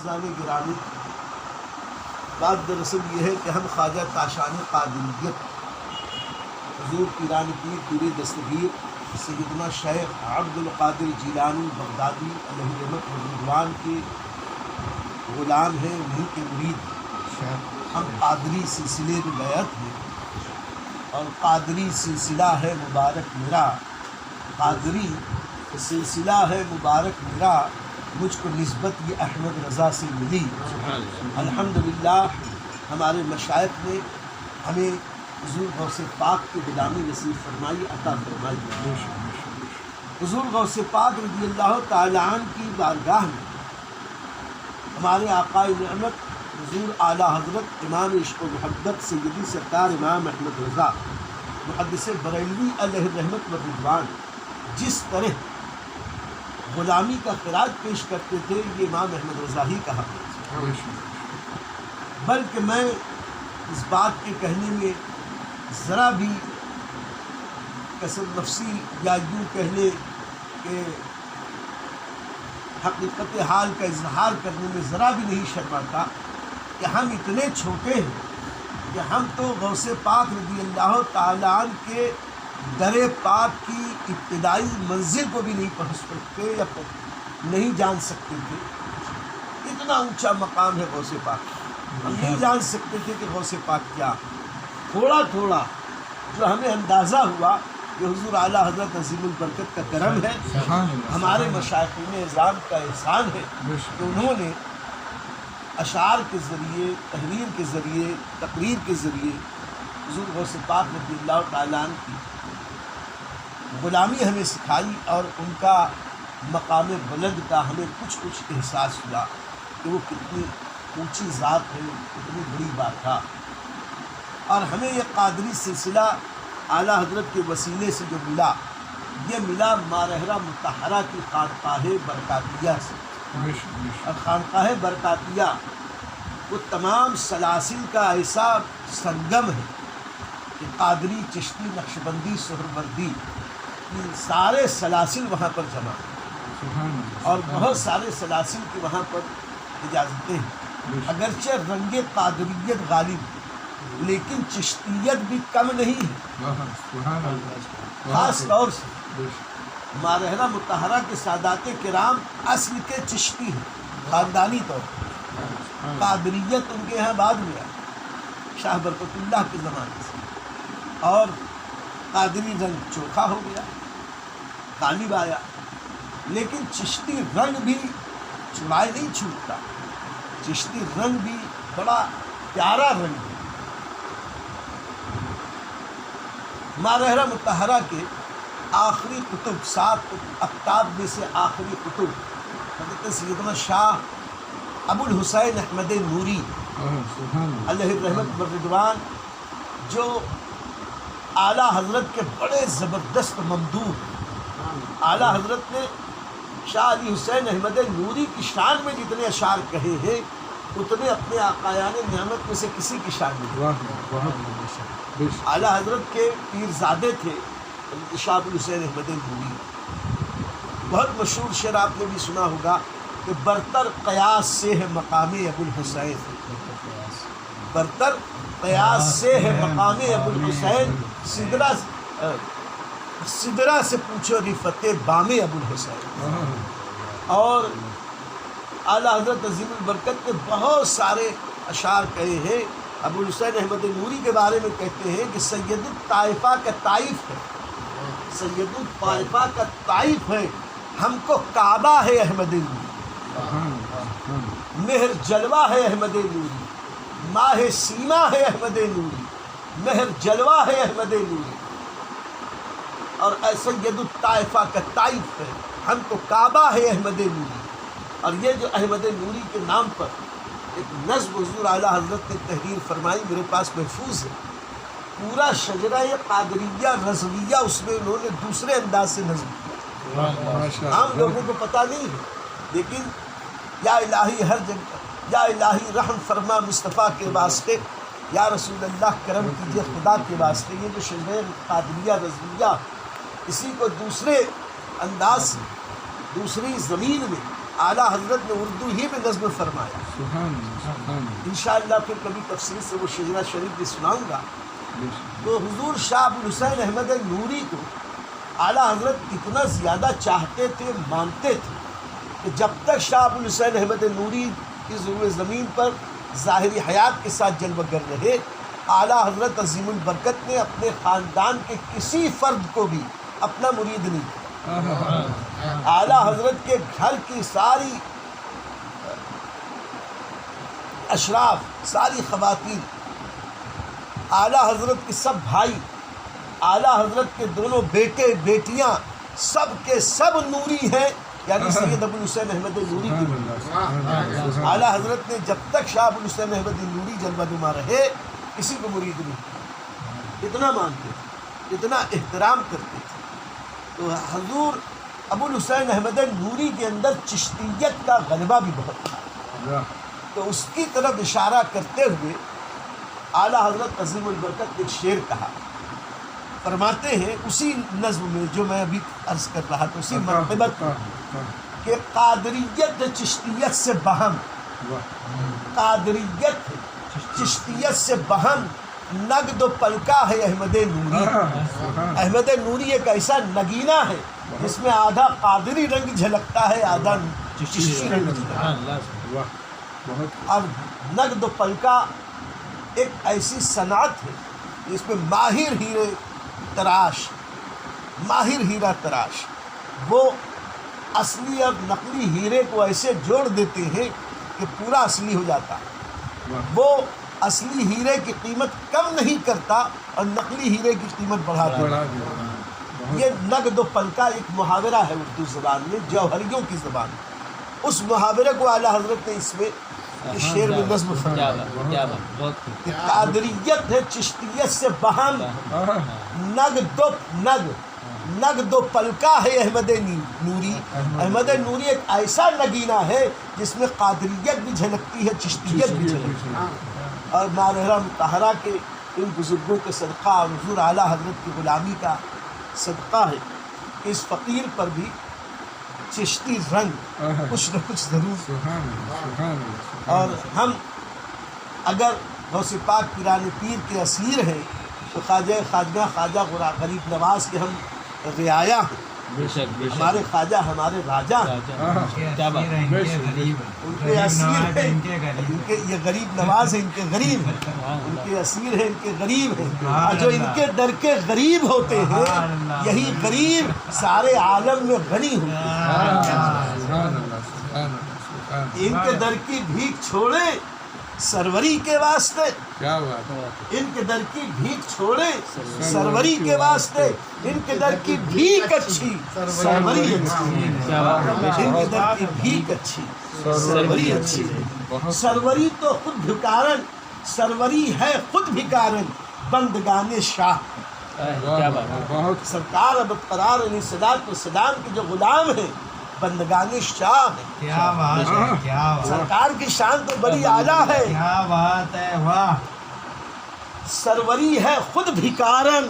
عزیزان گرامی، بات دراصل یہ ہے کہ ہم خواجہ تاشان قادریت حضور پیران پیر پیر دستگیر سیدنا شیخ عبد القادر جیلانی بغدادی علیہ رحمت و رضوان کے غلام ہیں، انہیں کے مرید۔ ہم قادری سلسلے میں بیعت ہیں اور قادری سلسلہ ہے مبارک میرا، قادری سلسلہ ہے مبارک میرا، مجھ کو نسبت یہ احمد رضا سے ملی۔ الحمدللہ ہمارے مشائخ نے ہمیں حضور غوث پاک کی غلامی نصیب فرمائی، عطا فرمائی۔ حضور غوث پاک رضی اللہ تعالیٰ عنہ کی بارگاہ میں ہمارے آقا نعمت حضور اعلیٰ حضرت امام عشق و محبت سیدی سرکار امام احمد رضا محدث بریلوی علیہ رحمت و رضوان جس طرح غلامی کا خراج پیش کرتے تھے، یہ امام احمد رضا ہی کہا کرتے تھے۔ بلکہ میں اس بات کے کہنے میں ذرا بھی کسر نفسی یا یوں کہہ لے کہ حقیقت حال کا اظہار کرنے میں ذرا بھی نہیں شرماتا کہ ہم اتنے چھوٹے ہیں کہ ہم تو غوث پاک رضی اللہ تعالیٰ عنہ کے در پاک کی ابتدائی منزل کو بھی نہیں پہنچ سکتے یا نہیں جان سکتے تھے۔ اتنا اونچا مقام ہے غوث پاک، ہم نہیں جان سکتے تھے کہ غوث پاک کیا۔ تھوڑا تھوڑا جو ہمیں اندازہ ہوا کہ حضور اعلیٰ حضرت عظیم البرکت کا کرم ہے، ہمارے مشائخین اعظام کا احسان ہے کہ انہوں نے اشعار کے ذریعے، تحریر کے ذریعے، تقریر کے ذریعے حضور غوث پاک رضی اللہ تعالیٰ عنہ کی غلامی ہمیں سکھائی، اور ان کا مقام بلند کا ہمیں کچھ احساس ہوا کہ وہ کتنی اونچی ذات ہے، کتنی بڑی بات تھا۔ اور ہمیں یہ قادری سلسلہ اعلیٰ حضرت کے وسیلے سے جو ملا، یہ ملا مارہرہ مطہرہ کی خانقاہ برکاتیہ سے۔ اور خانقاہ برکاتیہ وہ تمام سلاسل کا ایسا سنگم ہے کہ قادری، چشتی، نقشبندی، سہروردی، یہ سارے سلاسل وہاں پر جمع ہیں، اور بہت سارے سلاسل کی وہاں پر اجازتیں ہیں۔ اگرچہ رنگ قادریت غالب لیکن چشتیت بھی کم نہیں ہے۔ خاص طور سے مارہرہ مطہرہ کے سادات کرام اصل کے چشتی ہیں، خاندانی طور پر۔ قادریت ان کے یہاں بعد میں آئی شاہ برکت اللہ کے زمانے سے، اور قادری رنگ چوکھا ہو گیا، غالب آیا، لیکن چشتی رنگ بھی چرائے نہیں چھوٹتا، چشتی رنگ بھی بڑا پیارا رنگ ہے۔ مارہرہ مطہرہ کے آخری کتب، 7 اقطاب میں سے آخری کتب حضرت سیدنا شاہ ابو الحسین احمد نوری علیہ رحمت و رضوان، جو اعلیٰ حضرت کے بڑے زبردست ممدوح، اعلیٰ حضرت نے شاہ علی حسین احمد نوری کی شان میں جتنے اشعار کہے ہیں، اتنے اپنے آقایان نعمت میں سے کسی کی شان میں۔ اعلیٰ حضرت کے پیرزادے تھے شاہ ابو الحسین احمد نوری۔ بہت مشہور شعر آپ نے بھی سنا ہوگا کہ برتر قیاس سے ہے مقام ابو الحسین، برتر قیاس سے ہے مقام ابو الحسین، سدرہ سے پوچھو رفت بام ابو الحسین۔ اور اعلیٰ حضرت عظیم البرکت نے بہت سارے اشعار کہے ہیں۔ ابو الحسین احمد نوری کے بارے میں کہتے ہیں کہ سید الطائفہ کا طائف ہے، سید الطائفہ کا طائف ہے، ہم کو کعبہ ہے احمد نوری، مہر جلوہ ہے احمد نوری، ماہ سیما ہے احمد نوری، مہر جلوہ ہے احمد نوری، اور سید الطائفہ کا طائف ہے، ہم کو کعبہ ہے احمد نوری۔ اور یہ جو احمد نوری کے نام پر ایک نظم حضور اعلیٰ حضرت نے تحریر فرمائی، میرے پاس محفوظ ہے، پورا شجرہ قادریہ رضویہ اس میں انہوں نے دوسرے انداز سے نظم کیا، عام لوگوں کو پتہ نہیں ہے، لیکن یا الہی ہر جگہ، یا الہی رحم فرما مصطفیٰ کے واسطے، یا رسول اللہ کرم کیجیے خدا کے واسطے، یہ جو شجرہ قادریہ رضویہ، اسی کو دوسرے انداز سے، دوسری زمین میں اعلیٰ حضرت نے اردو ہی میں نظم فرمایا. انشاءاللہ پھر کبھی تفصیل سے وہ شجرہ شریف بھی سناؤں گا. تو حضور شاہ ابو الحسین احمد نوری کو اعلیٰ حضرت اتنا زیادہ چاہتے تھے، مانتے تھے کہ جب تک شاہ ابو الحسین احمد نوری اس روئے زمین پر ظاہری حیات کے ساتھ جلوہ گر رہے، اعلیٰ حضرت عظیم البرکت نے اپنے خاندان کے کسی فرد کو بھی اپنا مرید نہیں کیا. اعلیٰ حضرت کے گھر کی ساری اشراف، ساری خواتین، اعلیٰ حضرت کے سب بھائی، اعلیٰ حضرت کے دونوں بیٹے بیٹیاں، سب کے سب نوری ہیں، یعنی سید ابو الحسین احمد نوری کی. اعلیٰ حضرت نے جب تک شاہ ابو الحسین احمد نوری جلوہ نما رہے کسی کو مرید نہیں کیا. اتنا مانتے تھے، اتنا احترام کرتے تھے. تو حضور ابو الحسین احمد نوری کے اندر چشتیت کا غلبہ بھی بہت تھا. تو اس کی طرف اشارہ کرتے ہوئے اعلیٰ حضرت عظیم البرکت نے ایک شعر کہا. فرماتے ہیں اسی نظم میں جو میں ابھی عرض کر رہا تھا، اسی مرتبت کہ قادریت چشتیت سے بہم، قادریت چشتیت سے بہم، نگد و پلکا ہے احمد نوری. احمد نوری ایک ایسا نگینہ ہے جس میں آدھا قادری رنگ جھلکتا ہے، آدھا چشتی رنگ جھلکتا ہے. اور نگد و پلکا ایک ایسی صنعت ہے جس میں ماہر ہیرے تراش، ماہر ہیرا تراش وہ اصلی اور نقلی ہیرے کو ایسے جوڑ دیتے ہیں کہ پورا اصلی ہو جاتا ہے. وہ اصلی ہیرے کی قیمت کم نہیں کرتا اور نقلی ہیرے کی قیمت بڑھا دیتا. یہ نگد و پلکا ایک محاورہ ہے اردو زبان میں، جوہریوں کی زبان میں. اس محاورے کو اعلیٰ حضرت نے اس میں شعر میں نظم فرمایا کہ قادریت ہے چشتیت سے بہم، نگد و پلکا ہے احمد نوری. احمد نوری ایک ایسا نگینہ ہے جس میں قادریت بھی جھلکتی ہے، چشتیت بھی جھلکتی ہے. اور مالحرہ مطہرہ کے ان بزرگوں کے صدقہ اور حضور اعلیٰ حضرت کی غلامی کا صدقہ ہے کہ اس فقیر پر بھی چشتی رنگ کچھ نہ کچھ ضرور. اور ہم اگر غوث پاک پیران پیر کے اسیر ہیں تو خواجہ غریب نواز کے ہم رعایا ہیں. ہمارے خواجہ ہمارے راجا ہیں، ان کے اسیر ہیں. یہ غریب نواز ہیں، ان کے غریب ہیں، ان کے اسیر ہیں، ان کے غریب ہیں. اور جو ان کے در کے غریب ہوتے ہیں یہی غریب سارے عالم میں غنی ہوتے ہیں. ان کے در کی بھیک چھوڑے سروری کے واسطے، ان کے در کی بھیک چھوڑے سروری کے واسطے، ان کے در کی بھیک اچھی سروری اچھی، ان کے در کی بھیک اچھی سروری اچھی. سروری تو خود بھکارن، سروری ہے خود بھکارن بندگان شاہ. سرکار اب قرار علیہ الصلوۃ والسلام کے جو غلام ہیں بندگان شاہ ہیں. کیا بات ہے، کیا بات، سرکار کی شان تو بڑی اعلیٰ ہے. کیا بات ہے، واہ. سروری ہے خود بھکارن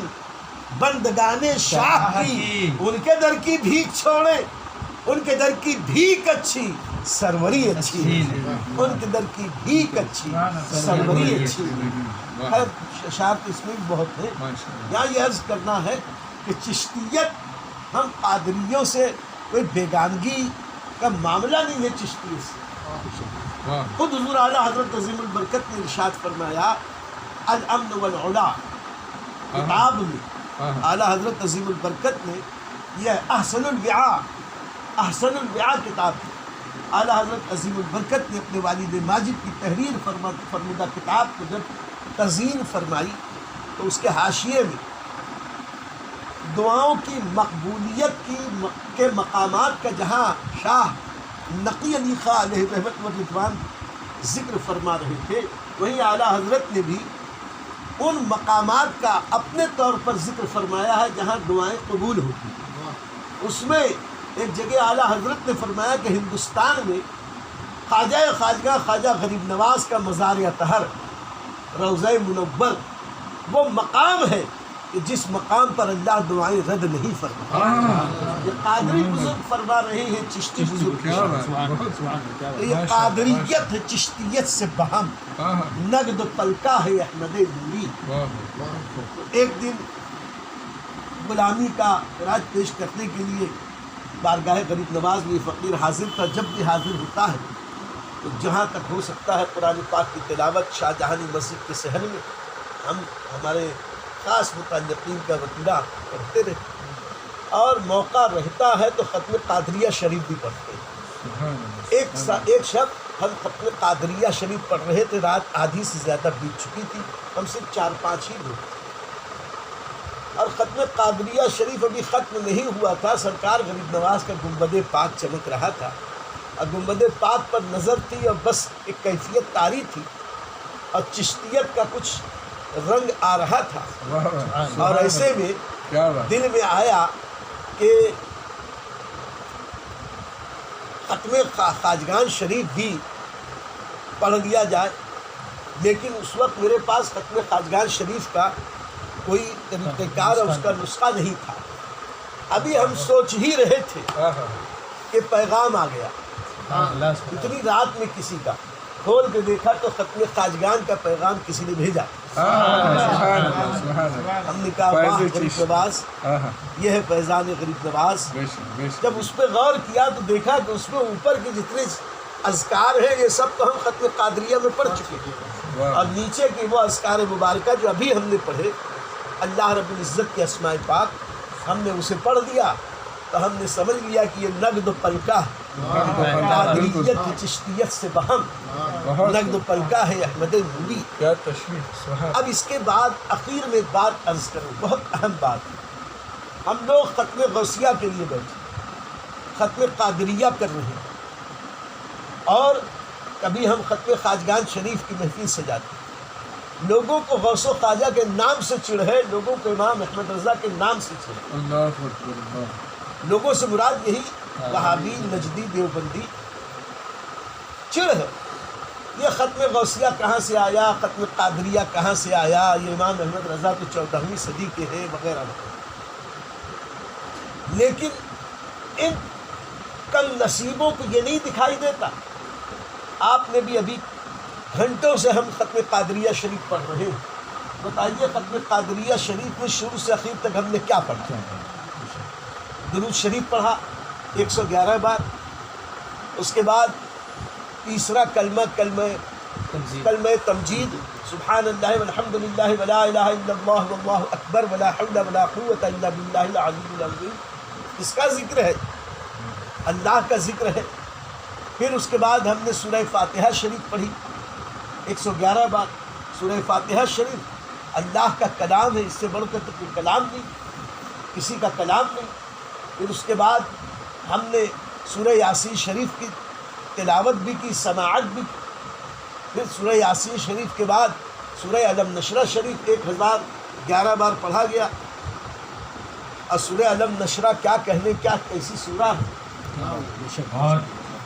بندگان شاہ کی، ان کے در کی بھیک چھوڑے، ان کے در کی بھیک اچھی سروری اچھی، ان کے در کی بھیک اچھی سروری اچھی. خیر اشارت اس میں بھی بہت ہے. یہاں یہ عرض کرنا ہے کہ چشتیت ہم قادریوں سے کوئی بیگانگی کا معاملہ نہیں ہے. چشتیت سے خود حضور اعلیٰ حضرت عظیم البرکت نے ارشاد فرمایا الامن والعلا کتاب میں. اعلیٰ حضرت عظیم البرکت نے یہ احسن الوعاء کتاب ہے. اعلیٰ حضرت عظیم البرکت نے اپنے والد ماجد کی تحریر فرمودہ کتاب کو جب تزیین فرمائی تو اس کے حاشیے میں دعاؤں کی مقبولیت کے مقامات کا جہاں شاہ نقی علی خاں علیہ رحمت و رضوان ذکر فرما رہے تھے، وہیں اعلیٰ حضرت نے بھی ان مقامات کا اپنے طور پر ذکر فرمایا ہے جہاں دعائیں قبول ہوتی ہیں. اس میں ایک جگہ اعلیٰ حضرت نے فرمایا کہ ہندوستان میں خواجہ غریب نواز کا مزار اطہر روضہ منور وہ مقام ہے کہ جس مقام پر اللہ دعائیں رد نہیں فرماتا. یہ قادری بزرگ فرما رہے ہیں چشتی بزرگ. یہ قادریت ہے چشتیت سے بہم، نقد پلکا ہے احمد نوری. ایک دن غلامی کا خراج پیش کرنے کے لیے بارگاہ غریب نواز میں فقیر حاضر تھا. جب بھی حاضر ہوتا ہے تو جہاں تک ہو سکتا ہے قرآن پاک کی تلاوت شاہ جہانی مسجد کے صحن میں ہم ہمارے خاص متعلقین کا وطیرہ کرتے رہے، اور موقع رہتا ہے تو ختم قادریہ شریف بھی پڑھتے ہیں. ایک شب ہم ختم قادریہ شریف پڑھ رہے تھے، رات آدھی سے زیادہ بیت چکی تھی، ہم صرف 4-5 ہی لوگ تھے، اور ختم قادریہ شریف ابھی ختم نہیں ہوا تھا. سرکار غریب نواز کا گنبد پاک چمک رہا تھا، اور گنبد پاک پر نظر تھی، اور بس ایک کیفیت طاری تھی، اور چشتیت کا کچھ رنگ آ رہا تھا. اور ایسے میں دل میں آیا کہ ختم خواجگان شریف بھی پڑھ لیا جائے، لیکن اس وقت میرے پاس ختم خواجگان شریف کا کوئی طریقہ کار اور اس کا نسخہ نہیں تھا. ابھی ہم سوچ ہی رہے تھے کہ پیغام آ گیا. اتنی رات میں کسی کا کھول کے دیکھا تو ختم خواجگان کا پیغام کسی نے بھیجا. ہم نے کہا واہ غریب نواز، یہ ہے فیضان غریب نواز. جب اس پہ غور کیا تو دیکھا کہ اس میں اوپر کے جتنے اذکار ہیں یہ سب تو ہم ختم قادریہ میں پڑھ چکے ہیں، اور نیچے کے وہ اذکار مبارکہ جو ابھی ہم نے پڑھے اللہ رب العزت کے اسماء پاک، ہم نے اسے پڑھ دیا. تو ہم نے سمجھ لیا کہ یہ نقد و پلکا قادریت کی چشتیت سے بہم، نقد و پلکا ہے احمد نوری. اب اس کے بعد اخیر میں ایک بات عرض کروں، بہت اہم بات ہے. ہم لوگ ختم غوثیہ کے لیے بیٹھے، ختم قادریہ کر رہے ہیں، اور کبھی ہم ختم خواجگان شریف کی محفل سجاتے ہیں. لوگوں کو غوث و خواجہ کے نام سے چڑ ہے، لوگوں کو امام احمد رضا کے نام سے چڑ ہے. لوگوں سے مراد یہی وہابی، نجدی، دیوبندی چڑ ہے. یہ ختم غوثیہ کہاں سے آیا، ختم قادریہ کہاں سے آیا، یہ امام احمد رضا تو 14ویں صدی کے ہیں وغیرہ وغیرہ. لیکن ان کم نصیبوں کو یہ نہیں دکھائی دیتا. آپ نے بھی ابھی گھنٹوں سے ہم ختم قادریہ شریف پڑھ رہے ہیں. بتائیے ختم قادریہ شریف میں شروع سے اخیر تک ہم نے کیا پڑھا؟ درود شریف پڑھا 111 بار. اس کے بعد تیسرا کلمہ تمجید، سبحان اللہ والحمد للہ ولا الہ الا اللہ واللہ اکبر ولا حول ولا قوة الا باللہ العلی العظیم. اس کا ذکر ہے، اللہ کا ذکر ہے. پھر اس کے بعد ہم نے سورہ فاتحہ شریف پڑھی 111 بار. سورہ فاتحہ شریف اللہ کا کلام ہے، اس سے بڑھ کر تو کوئی کلام نہیں، کسی کا کلام نہیں. پھر اس کے بعد ہم نے سورہ یاسین شریف کی تلاوت بھی کی، سماعت بھی کی. پھر سورہ یاسین شریف کے بعد سورہ علم نشرہ شریف 1011 بار پڑھا گیا. اور سورہ علم نشرہ کیا کہنے، کیا کیسی سورہ ہے،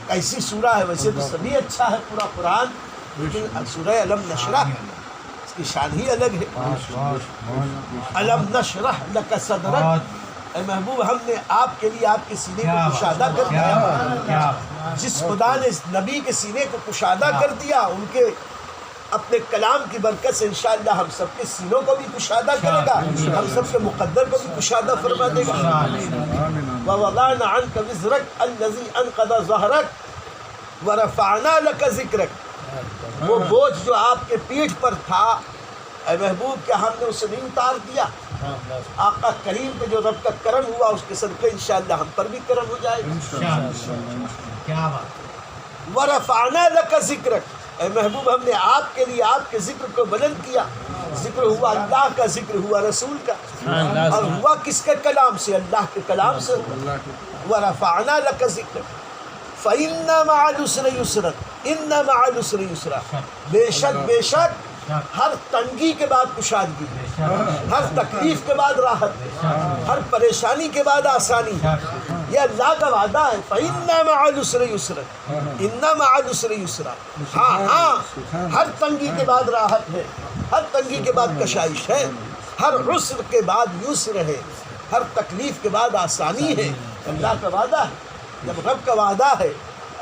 کیسی سورہ ہے. ویسے تو سبھی اچھا ہے پورا قرآن، لیکن سورہ علم نشرہ اس کی شان ہی الگ ہے. علم نشرح لک صدرک، اے محبوب ہم نے آپ کے لیے آپ کے سینے کو کشادہ کر دیا. جس خدا نے نبی کے سینے کو کشادہ کر دیا، ان کے اپنے کلام کی برکت سے انشاءاللہ ہم سب کے سینوں کو بھی کشادہ کرے گا، ہم سب کے مقدر کو بھی کشادہ فرما دے گا. وَوَضَعْنَا عَنْكَ وِزْرَكَ الَّذِي أَنْقَضَ ظَهْرَكَ وَرَفَعْنَا لَكَ ذِكْرَكَ. وہ بوجھ جو آپ کے پیٹھ پر تھا اے محبوب کیا ہم نے اسے نہیں اتار دیا؟ آقا کریم پہ جو رب کا کرم ہوا اس کے صدقے انشاءاللہ ہم پر بھی کرم ہو جائے گا. کیا بات. وَرَفَعْنَا لَكَ ذِكْرَكَ، اے محبوب ہم نے آپ کے لیے آپ کے ذکر کو بلند کیا. ذکر ہوا اللہ کا، ذکر ہوا رسول کا، اور ہوا کس کے کلام سے؟ اللہ کے کلام سے ہوا. وَرَفَعْنَا لَكَ ذِكْرَكَ فَإِنَّ مَعَ الْعُسْرِ يُسْرًا إِنَّ مَعَ الْعُسْرِ يُسْرًا. بے شک ہر تنگی کے بعد کشادگی، ہر تکلیف کے بعد راحت، ہر پریشانی کے بعد آسانی. یہ اللہ کا وعدہ ہے. فَإِنَّ مَعَ الْعُسْرِ يُسْرًا إِنَّ مَعَ الْعُسْرِ يُسْرًا. ہاں ہر تنگی کے بعد راحت ہے، ہر تنگی کے بعد کشائش ہے، ہر عسر کے بعد یسر ہے، ہر تکلیف کے بعد آسانی ہے۔ اللہ کا وعدہ ہے، جب رب کا وعدہ ہے،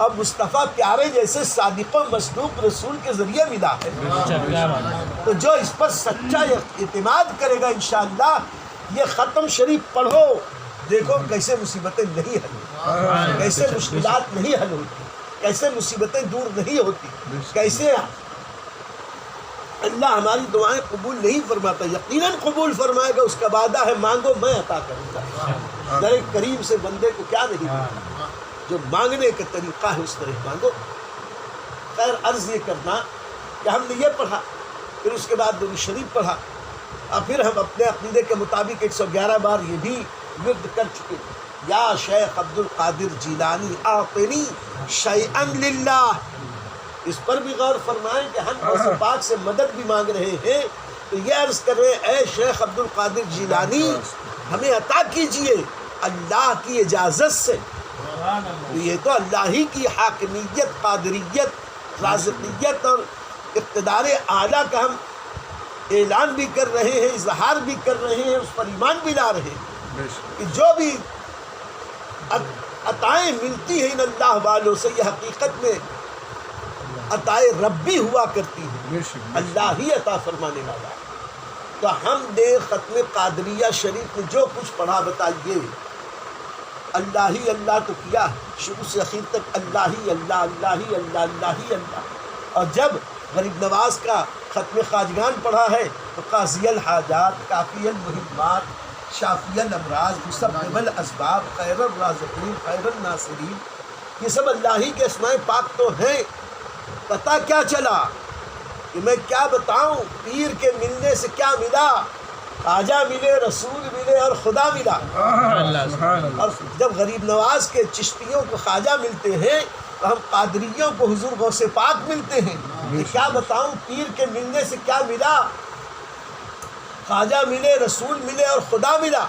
اب مصطفیٰ پیارے جیسے صادق و مصدوق رسول کے ذریعے ملا ہے، تو جو اس پر سچا اعتماد کرے گا انشاءاللہ، یہ ختم شریف پڑھو، دیکھو کیسے مصیبتیں نہیں حل ہوتی، کیسے مشکلات نہیں حل ہوتی، کیسے مصیبتیں دور نہیں ہوتی، کیسے اللہ ہماری دعائیں قبول نہیں فرماتا، یقیناً قبول فرمائے گا، اس کا وعدہ ہے مانگو میں عطا کروں گا۔ در کریم سے بندے کو کیا نہیں ملتا، جو مانگنے کا طریقہ ہے اس طرح مانگو۔ خیر عرض یہ کرنا کہ ہم نے یہ پڑھا، پھر اس کے بعد درود شریف پڑھا، اور پھر ہم اپنے عقیدے کے مطابق 111 بار یہ بھی ورد کر چکے، یا شیخ عبد القادر جیلانی اعطنی شیئا للہ۔ اس پر بھی غور فرمائیں کہ ہم غوث پاک سے مدد بھی مانگ رہے ہیں، تو یہ عرض کر رہے ہیں اے شیخ عبد القادر جیلانی ہمیں عطا کیجئے اللہ کی اجازت سے۔ تو یہ تو اللہ ہی کی حاکمیت، قادریت، رازقیت اور اقتدار اعلیٰ کا ہم اعلان بھی کر رہے ہیں، اظہار بھی کر رہے ہیں، اس پر ایمان بھی لا رہے ہیں کہ جو بھی عطائیں ملتی ہیں ان اللہ والوں سے، یہ حقیقت میں عطائے ربی ہوا کرتی ہے، اللہ ہی عطا فرمانے والا ہے۔ تو ہم نے ختم قادریہ شریف میں جو کچھ پڑھا بتائیے، اللہ ہی اللہ تو کیا ہے، شروع سے اخیر تک اللہ ہی اللہ، اللہ ہی اللہ، اللہ ہی اللہ۔ اور جب غریب نواز کا ختم خواجگان پڑھا ہے تو قاضی الحاجات، کافی المہمات، شافی الامراض، مسبب الاسباب، خیر الرازقین، خیر الناصرین، یہ سب اللہ ہی کے اسماء پاک تو ہیں۔ پتہ کیا چلا کہ میں کیا بتاؤں، پیر کے ملنے سے کیا ملا، خواجہ ملے، رسول ملے اور خدا ملا۔ اور جب غریب نواز کے چشتیوں کو خواجہ ملتے ہیں تو ہم قادریوں کو حضور غوث پاک ملتے ہیں۔ یہ کیا بتاؤں، پیر کے ملنے سے کیا ملا، خواجہ ملے، رسول ملے اور خدا ملا۔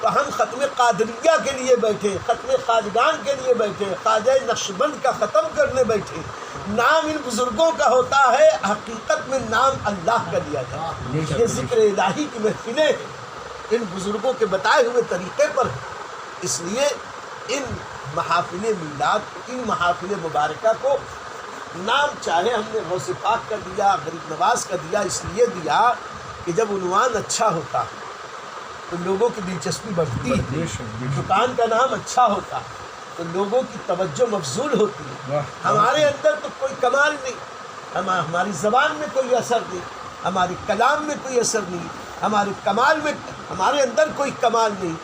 تو ہم ختم قادریہ کے لیے بیٹھے، ختم خواجگان کے لیے بیٹھے، خواجہ نقشبند کا ختم کرنے بیٹھے۔ نام ان بزرگوں کا ہوتا ہے، حقیقت میں نام اللہ کا لیا جاتا ہے۔ یہ ذکر الہی کی محفلیں ان بزرگوں کے بتائے ہوئے طریقے پر، اس لیے ان محافل میلاد، ان محافل مبارکہ کو نام چاہے ہم نے غوث پاک کا دیا، غریب نواز کا دیا، اس لیے دیا کہ جب عنوان اچھا ہوتا تو لوگوں کی دلچسپی بڑھتی ہے، دکان کا نام اچھا ہوتا تو لوگوں کی توجہ مبذول ہوتی ہے۔ ہمارے اندر تو کوئی کمال نہیں، ہماری زبان میں کوئی اثر نہیں، ہماری کلام میں کوئی اثر نہیں، ہمارے کمال میں ہمارے اندر کوئی کمال نہیں۔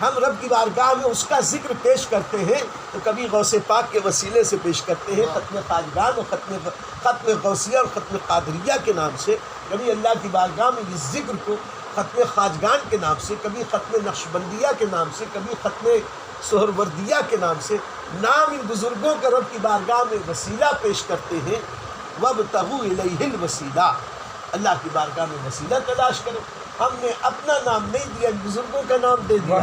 ہم رب کی بارگاہ میں اس کا ذکر پیش کرتے ہیں تو کبھی غوث پاک کے وسیلے سے پیش کرتے ہیں، ختم خواجگان اور ختم غوثیہ اور ختم قادریہ کے نام سے، کبھی اللہ کی بارگاہ میں اس ذکر کو ختم خواجگان کے نام سے، کبھی ختم نقشبندیہ کے نام سے، کبھی ختم سہروردیہ کے نام سے، نام ان بزرگوں کا رب کی بارگاہ میں وسیلہ پیش کرتے ہیں۔ وَابْتَغُوا إِلَيْهِ الْوَسِيلَةَ، اللہ کی بارگاہ میں وسیلہ تلاش کرو۔ ہم نے اپنا نام نہیں دیا، ان بزرگوں کا نام دے دیا۔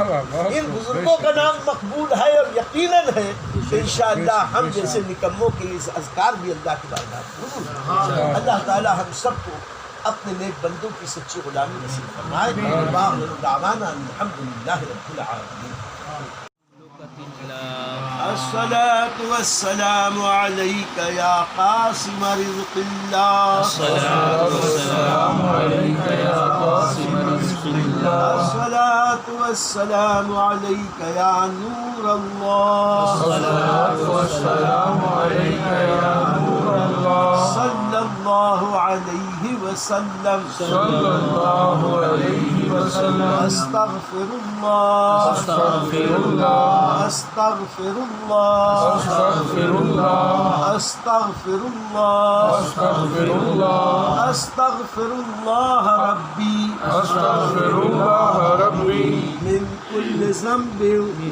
ان بزرگوں کا نام مقبول ہے اور یقیناً ہے کہ انشاءاللہ ہم جیسے نکموں کے لیے اذکار بھی اللہ کی بارگاہ میں قبول ہیں۔ اللہ تعالی ہم سب کو اپنے نیک بندوں کی سچی غلامی نصیب فرمائے۔ وآخر دعوانا الحمدللہ رب العالمین۔ الصلاة والسلام عليك يا قاسم رزق الله، الصلاة والسلام عليك يا قاسم رزق الله، الصلاة والسلام عليك يا نور الله، الصلاة والسلام عليك يا نور الله، صلى الله عليه وسلم، صلى الله عليه وسلم، استغفر الله، استغفر الله، استغفر الله، استغفر الله، استغفر الله، استغفر الله، استغفر الله ربي، استغفر الله ربي من كل ذنب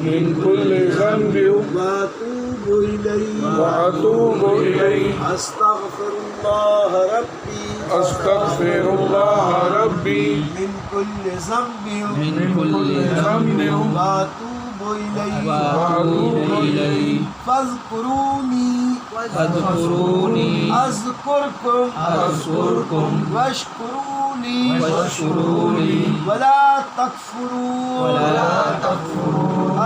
من كل ذنب واتوب اليه، وأتوب إليه، استغفر الله ربي استغفر الله ربي من كل ذنب من كل ذنب واتوب إليه فاذكروني أذكركم واشكروا لي ولا تكفرون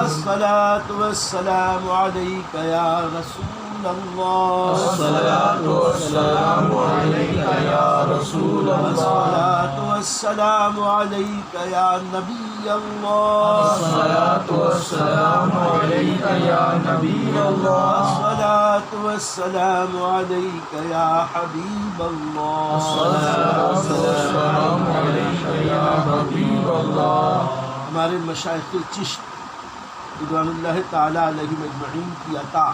الصلاة والسلام عليك يا رسول الله الصلاة والسلام عليك يا رسول الله الصلاة والسلام عليك يا نبي الله الصلاة والسلام عليك يا نبي الله الصلاة والسلام عليك يا حبيب الله الصلاة والسلام عليك يا حبيب الله ہمارے مشائخ چشت رضوان اللہ تعالیٰ علیہ مجمعین کی عطا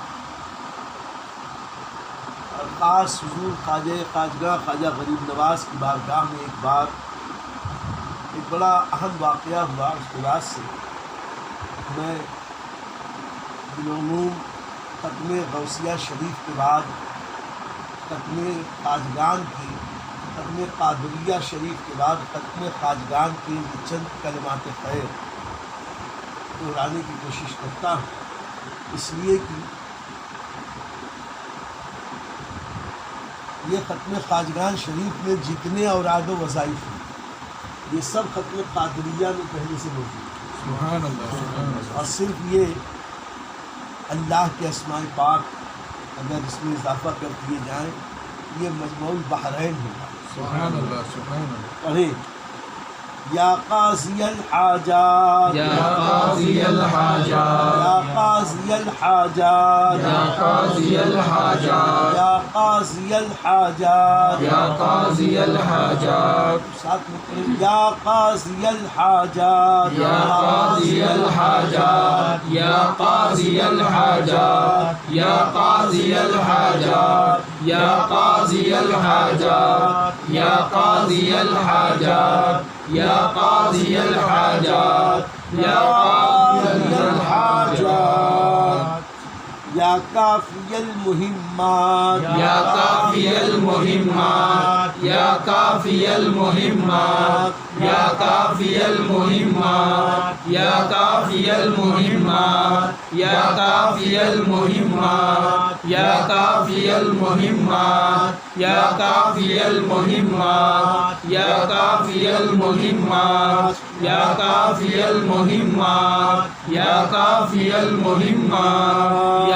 اور خاص حضور خواجہ خواجگاہ خواجہ غریب نواز کی بارگاہ میں ایک بار ایک بڑا اہم واقعہ ہوا. اس کے بعد سے میں بالعموم ختم غوثیہ شریف کے بعد ختم خواجگان کی ختم قادریہ شریف کے بعد ختم خواجگان کے چند کلمات خیر دہرانے کی کوشش کرتا ہوں، اس لیے کہ یہ ختم خواجگان شریف میں جتنے اوراد و وظائف ہیں یہ سب ختم قادریہ میں پہلے سے موجود ہیں. سبحان اللہ اور صرف یہ اللہ کے اسماء پاک اگر اس میں اضافہ کر دیے جائیں یہ مجموع البحرین ہوگا. سبحان اللہ سبحان اللہ پڑھیں یا قاضی الحاجات یا قاضی الحاجات یا قاضی الحاجات یا قاضی الحاجات یا قاضی الحاجات یا قاضی الحاجات ساتھ میں پڑھیں یا قاضی الحاجات یا قاضی الحاجات یا قاضی الحاجات یا قاضی الحاجات یا قاضی الحاجات یا قاضی الحاجات یا قاضی الحاجات یا قاضی الحاجات یا کافی المہمات یا کافی المہمات یا کافی المہمات یا کافی المہمات یا کافی المہمات یا کافی المہمات یا کافی المہمات یا کافی المہمات یا کافی المہمات یا کافی المہمات یا کافی المہمات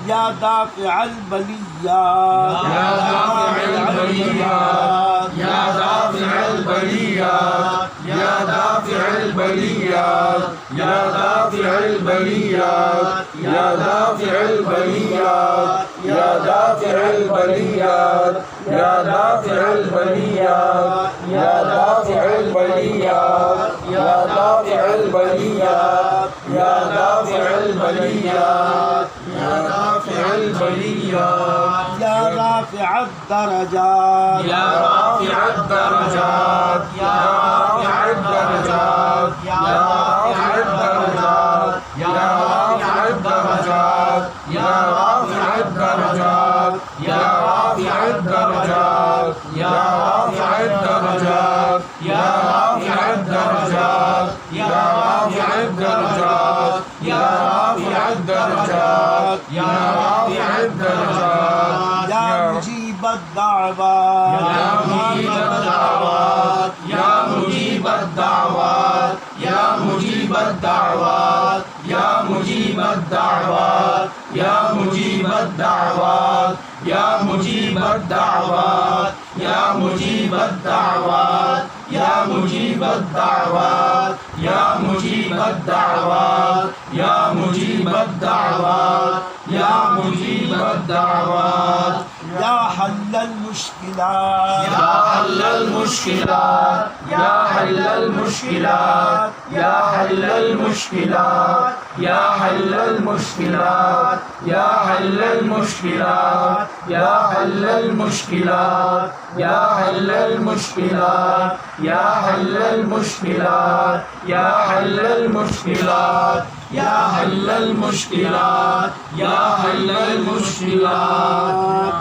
یا دافع البلیات یا دافع البلیات یا دافع البلیات یا دافع البلیات یا دافع البلیات یا دافع البلیات یا دافع البلیات یا دافع البلیات یا دافع البلیات یا دافع البلیات یا دافع البلیات یا دافع البلیات یا رافع الدرجات یا رافع الدرجات یا رافع الدرجات یا رافع الدرجات یا رافع الدرجات یا رافع الدرجات یا رافع الدرجات یا رافع الدرجات یا رافع الدرجات یا رافع الدرجات یا رافع الدرجات یا رافع الدرجات یا مجیب الدعوات یا مجیب الدعوات یا مجیب الدعوات یا مجیب الدعوات یا مجیب الدعوات یا مجیب الدعوات یا مجیب الدعوات یا مجیب الدعوات یا مجیب الدعوات یا مجیب الدعوات یا مجیب الدعوات یا مجیب الدعوات یا حل المشکلات یا حل المشکلات یا حل المشکلات یا حل المشکلات یا حل المشکلات یا حل المشکلات یا حل المشکلات یا حل المشکلات یا حل المشکلات یا حل المشکلات یا حل المشکلات یا حل المشکلات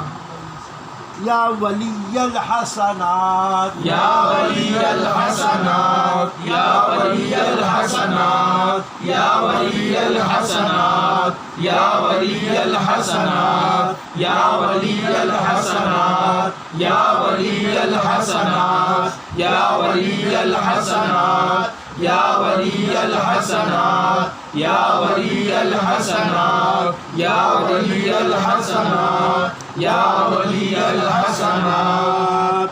یا ولی الحسنات یا ولی الحسنات یا ولی الحسنات یا ولی الحسنات یا ولی الحسنات یا ولی الحسنات یا ولی الحسنات یا ولی الحسنات یا ولی الحسنات یا ولی الحسنات یا ولی الحسنات یا ولی الحسنات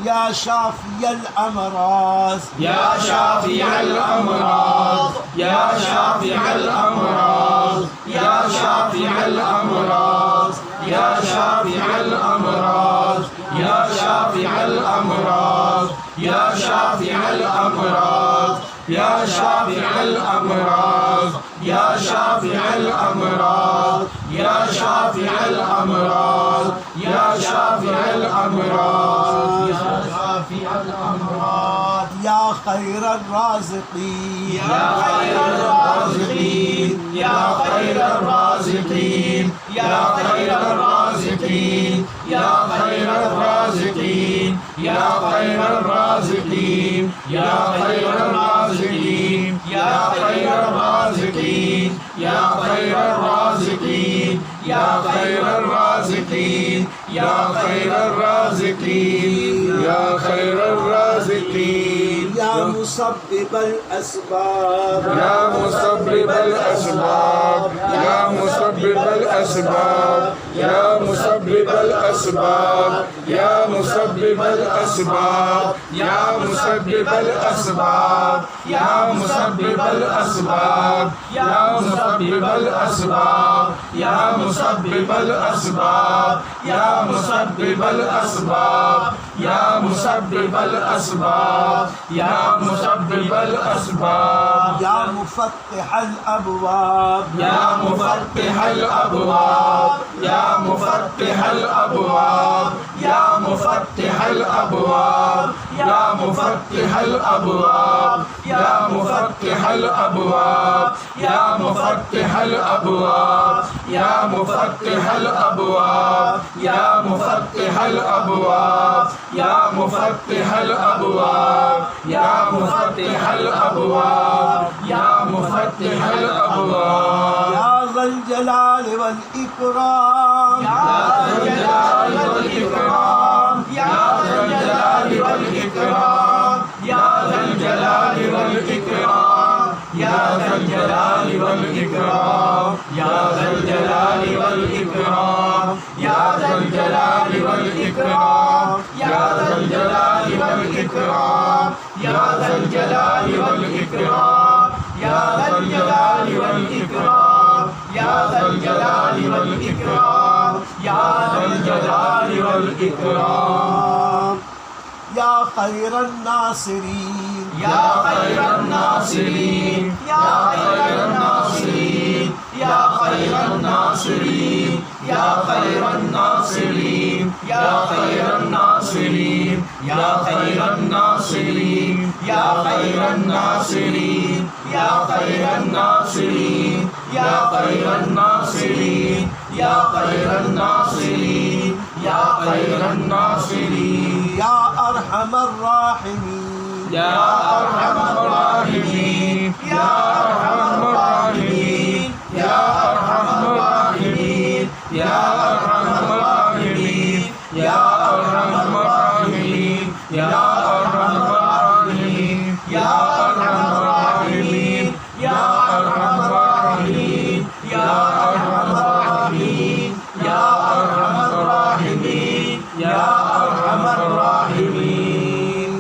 یا شافی الامراض یا شافی الامراض یا شافی الامراض یا شافی الامراض یا شافی الامراض یا شافی الامراض یا شافی الامراض یا شافی الامراض یا شافی الامراض یا شافی الامراض یا شافی الامراض یا شافی الامراض یا خیر الرازقین یا خیر الرازقین یا خیر الرازقین یا خیر الرازقین یا خیر الرازقین یا خیر الرازقین یا خیر الرازقین یا خیر الرازقین یا خیر الرازقین یا خیر الرازقین یا خیر الرازقین یا خیر الرازقین یا مسبب الاسباب یا مسبب الاسباب یا مسبب الاسباب یا مسبب الاسباب یا مسبب الاسباب یا مسبب الاسباب یا مسبب الاسباب یا مسبب الاسباب یا مسبب الاسباب یا مسبب الاسباب یا مسبب الاسباب یا مسبب الاسباب یا مفتح الابواب یا مفتح الابواب یا مفتح الابواب یا مفتح الابواب یا مفتح الابواب یا مفتح الابواب یا مفتح الابواب یا مفتح الابواب یا مفتح الابواب یا مفتح الابواب یا مفتح الابواب یا مفتح الابواب یا ذا الجلال والاکرام یا ذا الجلال والاکرام یا ذا الجلال والاکرام یا ذا الجلال والاکرام یا ذا الجلال والاکرام یا ذا الجلال والاکرام یا ذا الجلال والاکرام یا ذا الجلال والاکرام یا ذا الجلال والاکرام یا ذا الجلال والاکرام یا ذا الجلال والاکرام یا ذا الجلال والاکرام یا خیر الناصرین یا خیر الناصرین یا خیر الناصرین یا خیر الناصرین یا خیر الناصرین یا خیر الناصرین یا خیر الناصرین یا خیر الناصرین یا خیر الناصرین یا خیر الناصرین یا خیر الناصرین یا خیر الناصرین یا ارحم الراحمین یا ارحم الراحمین یا ارحم الراحمین یا ارحم الراحمین یا ارحم الراحمین یا ارحم الراحمین یا ارحم الراحمین یا ارحم الراحمین یا ارحم الراحمین یا ارحم الراحمین یا ارحم الراحمین یا ارحم الراحمین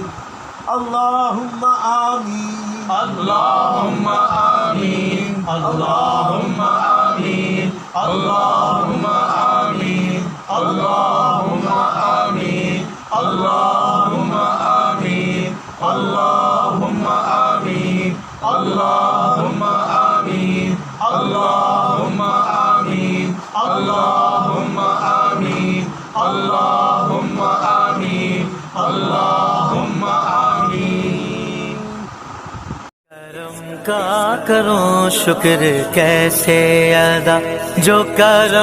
اللہم آمین اللهم آمين اللهم آمين اللهم آمين اللهم آمين اللهم آمین اللهم آمین اللهم آمین اللهم آمین اللهم آمین اللهم آمین اللهم آمین کرم کا کروں شکر کیسے ادا جو کرم